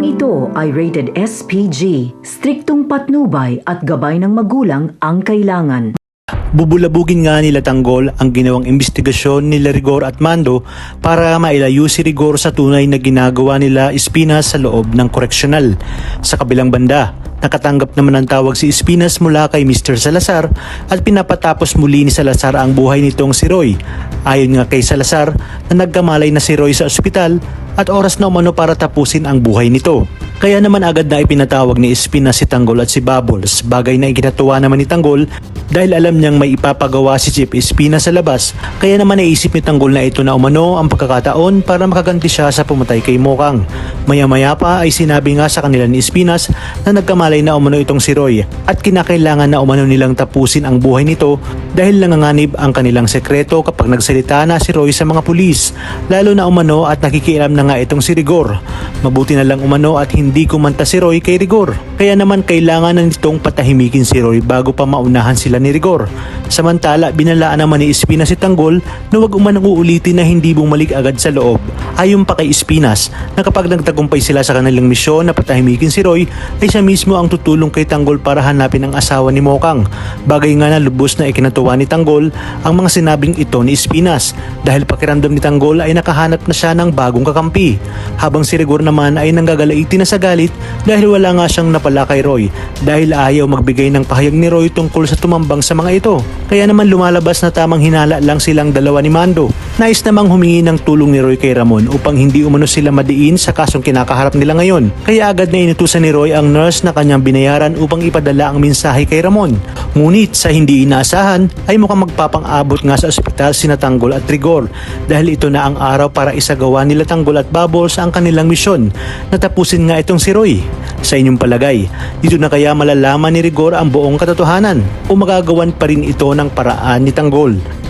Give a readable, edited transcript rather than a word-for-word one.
Programang ito ay rated SPG, striktong patnubay at gabay ng magulang ang kailangan. Bubulabugin nga nila Tanggol ang ginawang investigasyon nila Rigor at Mando para mailayo si Rigor sa tunay na ginagawa nila Espinas sa loob ng koreksyonal. Sa kabilang banda, nakatanggap naman ng tawag si Espinas mula kay Mr. Salazar at pinapatapos muli ni Salazar ang buhay nitong si Roy. Ayon nga kay Salazar na nagkamalay na si Roy sa ospital at oras na umano para tapusin ang buhay nito. Kaya naman agad na ipinatawag ni Espinas si Tanggol at si Bubbles, bagay na ikinatuwa naman ni Tanggol dahil alam niyang may ipapagawa si Chief Espinas sa labas, kaya naman naisip ni Tanggol na ito na umano ang pagkakataon para makaganti siya sa pumatay kay Mokang. Maya-maya pa ay sinabi nga sa kanila ni Espinas na nagkamalay na umano itong si Roy at kinakailangan na umano nilang tapusin ang buhay nito dahil nanganganib ang kanilang sekreto kapag nagsalita na si Roy sa mga pulis, lalo na umano at nakikialam na nga itong si Rigor. Mabuti na lang umano at hindi kumanta si Roy kay Rigor, kaya naman kailangan na nitong patahimikin si Roy bago pa maunahan sila ni Rigor. Samantala, binalaan naman ni Espinas si Tanggol na huwag umanang uulitin na hindi bumalik agad sa loob. Ayon pa kay Espinas na kapag nagtagumpay sila sa kanilang misyon na patahimikin si Roy ay siya mismo ang tutulong kay Tanggol para hanapin ang asawa ni Mokang. Bagay nga na lubos na ikinatuwa ni Tanggol ang mga sinabing ito ni Espinas dahil pakiramdam ni Tanggol ay nakahanap na siya ng bagong kakampi, habang si Rigor naman ay nanggagalaiti na sa galit dahil wala nga siyang napala kay Roy dahil ayaw magbigay ng pahayag ni Roy tungkol sa tumambang sa mga ito. Kaya naman lumalabas na tamang hinala lang silang dalawa ni Mando. Nais namang humingi ng tulong ni Roy kay Ramon upang hindi umano sila madiin sa kasong kinakaharap nila ngayon. Kaya agad na inutusan ni Roy ang nurse na kanyang binayaran upang ipadala ang mensahe kay Ramon. Ngunit sa hindi inaasahan ay mukhang magpapang-abot nga sa ospital sina Tanggol at Rigor dahil ito na ang araw para isagawa nila Tanggol at Bubbles ang kanilang misyon. Natapusin nga itong si Roy. Sa inyong palagay, dito na kaya malalaman ni Rigor ang buong katotohanan o magagawan pa rin ito ng paraan ni Tanggol?